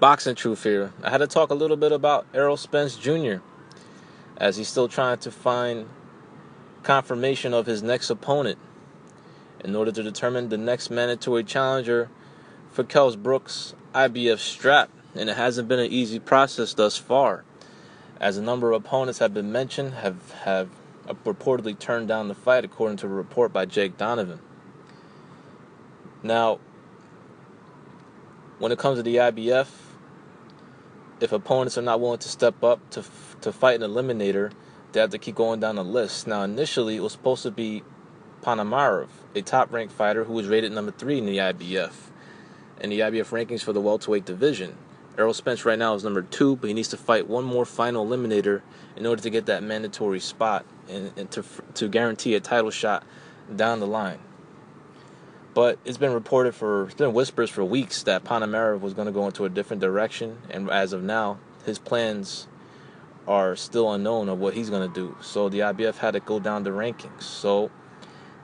Boxing truth here. I had to talk a little bit about Errol Spence Jr. as he's still trying to find confirmation of his next opponent in order to determine the next mandatory challenger for Kell Brook's IBF strap. And it hasn't been an easy process thus far, as a number of opponents have been mentioned have reportedly turned down the fight, according to a report by Jake Donovan. Now, when it comes to the IBF, if opponents are not willing to step up to fight an eliminator, they have to keep going down the list. Now, initially, it was supposed to be Ponomarev, a top-ranked fighter who was rated number 3 in the IBF rankings for the welterweight division. Errol Spence right now is number 2, but he needs to fight one more final eliminator in order to get that mandatory spot and to guarantee a title shot down the line. But it's been whispers for weeks that Ponomarev was going to go into a different direction, and as of now, his plans are still unknown of what he's going to do. So the IBF had to go down the rankings. So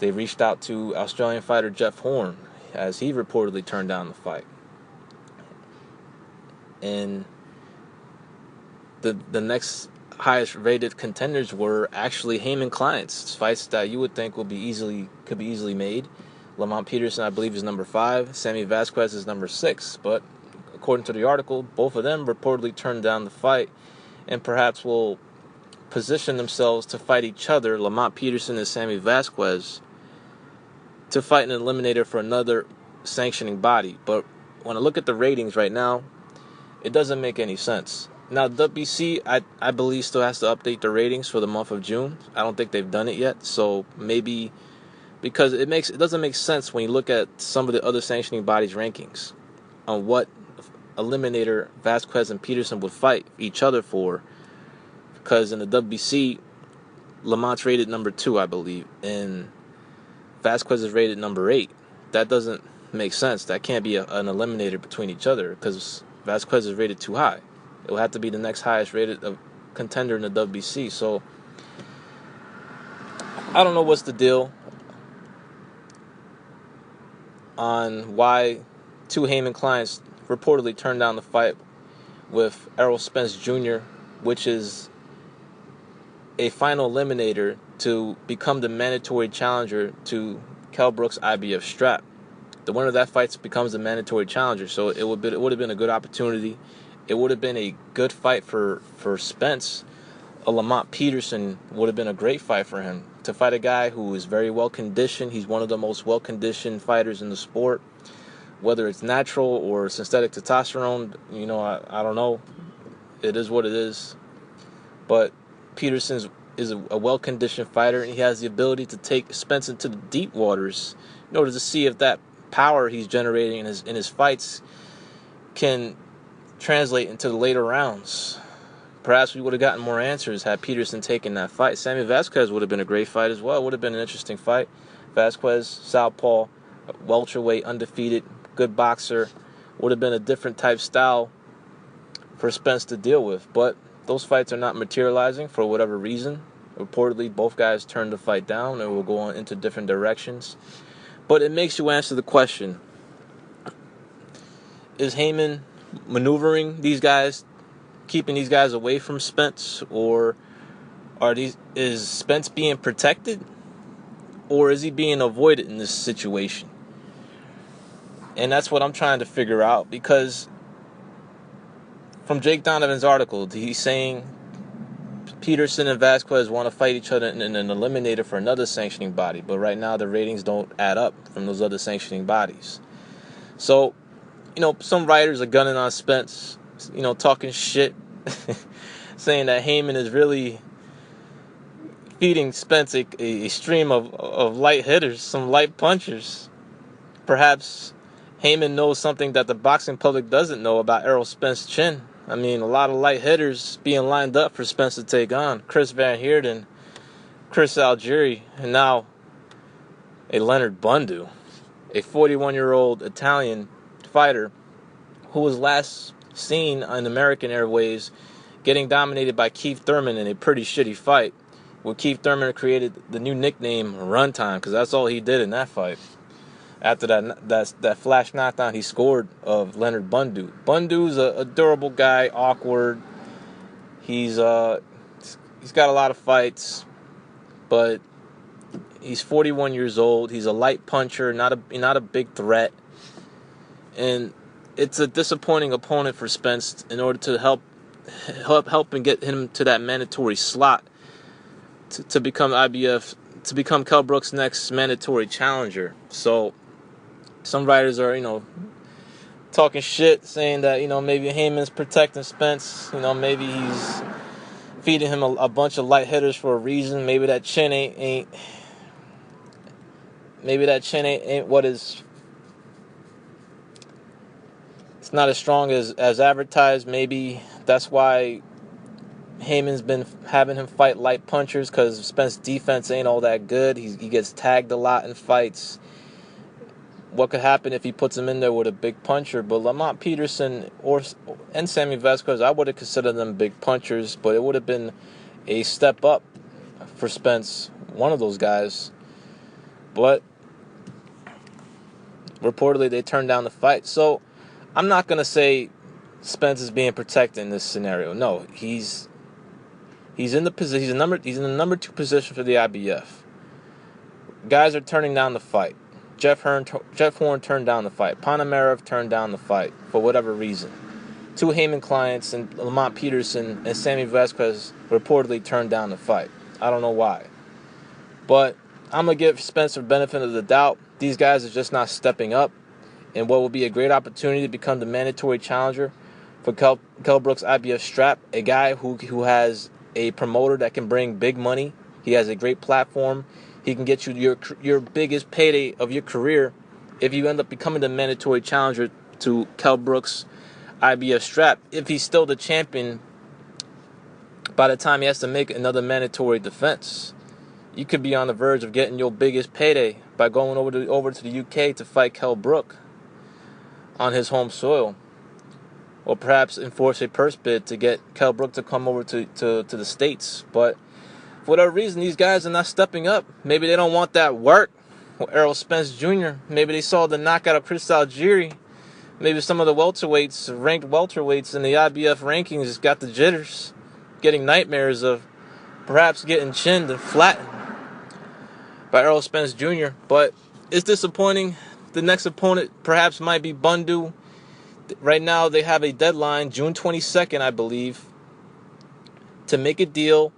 they reached out to Australian fighter Jeff Horn, as he reportedly turned down the fight. And the next highest rated contenders were actually Haymon clients, fights that you would think could be easily made. Lamont Peterson, I believe, is number 5. Sammy Vasquez is number 6. But according to the article, both of them reportedly turned down the fight and perhaps will position themselves to fight each other, Lamont Peterson and Sammy Vasquez, to fight an eliminator for another sanctioning body. But when I look at the ratings right now, it doesn't make any sense. Now, WBC, I believe, still has to update the ratings for the month of June. I don't think they've done it yet, so maybe because it doesn't make sense when you look at some of the other sanctioning bodies' rankings on what eliminator Vasquez and Peterson would fight each other for. Because in the WBC, Lamont's rated number 2, I believe, and Vasquez is rated number 8. That doesn't make sense. That can't be an eliminator between each other because Vasquez is rated too high. It will have to be the next highest rated contender in the WBC. So I don't know what's the deal on why 2 Haymon clients reportedly turned down the fight with Errol Spence Jr., which is a final eliminator to become the mandatory challenger to Kell Brook's IBF strap. The winner of that fight becomes the mandatory challenger, so it would have been a good opportunity. It would have been a good fight for Spence. A Lamont Peterson would have been a great fight for him, to fight a guy who is very well conditioned. He's one of the most well conditioned fighters in the sport, whether it's natural or synthetic testosterone. I don't know. It is what it is. But Peterson is a well conditioned fighter, and he has the ability to take Spence into the deep waters in order to see if that power he's generating in his fights can translate into the later rounds. Perhaps we would have gotten more answers had Peterson taken that fight. Sammy Vasquez would have been a great fight as well. It would have been an interesting fight. Vasquez, southpaw, welterweight, undefeated, good boxer. Would have been a different type style for Spence to deal with. But those fights are not materializing for whatever reason. Reportedly, both guys turned the fight down and will go on into different directions. But it makes you answer the question, is Haymon maneuvering these guys, keeping these guys away from Spence, or is Spence being protected, or is he being avoided in this situation? And that's what I'm trying to figure out, because from Jake Donovan's article, he's saying Peterson and Vasquez want to fight each other in an eliminator for another sanctioning body, but right now the ratings don't add up from those other sanctioning bodies. So, some writers are gunning on Spence, talking shit, saying that Haymon is really feeding Spence a stream of light hitters, some light punchers. Perhaps Haymon knows something that the boxing public doesn't know about Errol Spence's chin. I mean, a lot of light hitters being lined up for Spence to take on. Chris Van Heerden, Chris Algieri, and now a Leonard Bundu, a 41-year-old Italian fighter who was last seen on American airways getting dominated by Keith Thurman in a pretty shitty fight, where Keith Thurman created the new nickname Runtime, because that's all he did in that fight. after that flash knockdown he scored of Leonard Bundu. Bundu's a durable guy, awkward. He's got a lot of fights, but he's 41 years old. He's a light puncher, not a big threat, and it's a disappointing opponent for Spence in order to help and get him to that mandatory slot to become Kell Brook's next mandatory challenger. So some writers are talking shit, saying that maybe Haymon's protecting Spence. Maybe he's feeding him a bunch of light hitters for a reason. Maybe that chin ain't what is. It's not as strong as advertised. Maybe that's why Haymon's been having him fight light punchers, because Spence's defense ain't all that good. He gets tagged a lot in fights. What could happen if he puts him in there with a big puncher? But Lamont Peterson and Sammy Vasquez, I would have considered them big punchers, but it would have been a step up for Spence, one of those guys. But reportedly they turned down the fight. So I'm not going to say Spence is being protected in this scenario. No, he's in the position. He's in the number 2 position for the IBF. Guys are turning down the fight. Jeff Horn turned down the fight. Panamarev turned down the fight for whatever reason. 2 Haymon clients and Lamont Peterson and Sammy Vasquez reportedly turned down the fight. I don't know why. But I'm going to give Spencer the benefit of the doubt. These guys are just not stepping up in what will be a great opportunity to become the mandatory challenger for Kell Brook's IBF strap. A guy who has a promoter that can bring big money. He has a great platform. He can get you your biggest payday of your career if you end up becoming the mandatory challenger to Kell Brook's IBF strap. If he's still the champion by the time he has to make another mandatory defense, you could be on the verge of getting your biggest payday by going over to the UK to fight Kell Brook on his home soil, or perhaps enforce a purse bid to get Kell Brook to come over to the States. But for whatever reason, these guys are not stepping up. Maybe they don't want that work with Errol Spence Jr. Maybe they saw the knockout of Chris Algieri. Maybe some of the ranked welterweights in the IBF rankings got the jitters, getting nightmares of perhaps getting chinned and flattened by Errol Spence Jr. But it's disappointing. The next opponent perhaps might be Bundu. Right now they have a deadline, June 22nd, I believe, to make a deal,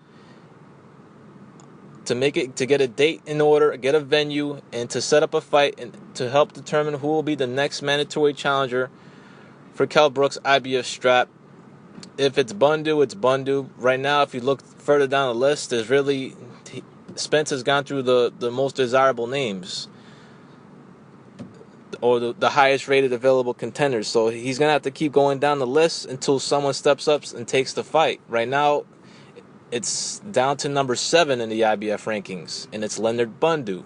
to get a date in order, get a venue, and to set up a fight and to help determine who will be the next mandatory challenger for Kell Brook's IBF strap. If it's Bundu, it's Bundu. Right now, if you look further down the list, Spence has gone through the most desirable names, or the highest rated available contenders. So he's going to have to keep going down the list until someone steps up and takes the fight. Right now, it's down to number 7 in the IBF rankings, and it's Leonard Bundu.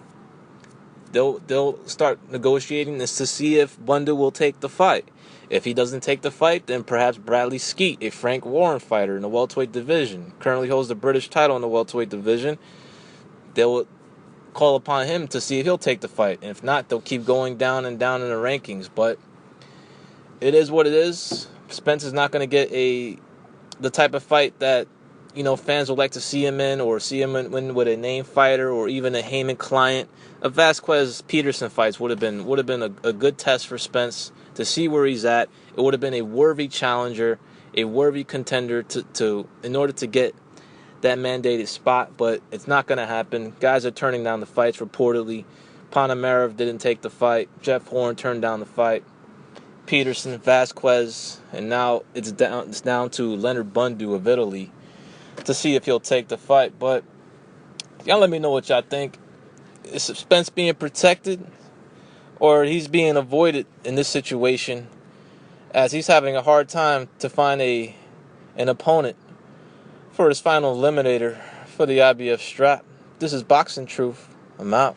They'll start negotiating this to see if Bundu will take the fight. If he doesn't take the fight, then perhaps Bradley Skeet, a Frank Warren fighter in the welterweight division, currently holds the British title in the welterweight division. They'll call upon him to see if he'll take the fight. And if not, they'll keep going down and down in the rankings. But it is what it is. Spence is not going to get the type of fight that fans would like to see him in, or see him win with a name fighter, or even a Haymon client. A Vasquez-Peterson fights would have been a good test for Spence to see where he's at. It would have been a worthy challenger, a worthy contender in order to get that mandated spot. But it's not going to happen. Guys are turning down the fights reportedly. Panamarev didn't take the fight. Jeff Horn turned down the fight. Peterson, Vasquez, and now it's down to Leonard Bundu of Italy to see if he'll take the fight. But y'all let me know what y'all think. Is Spence being protected, or he's being avoided in this situation, as he's having a hard time to find an opponent for his final eliminator for the IBF strap? This is Boxing Truth. I'm out.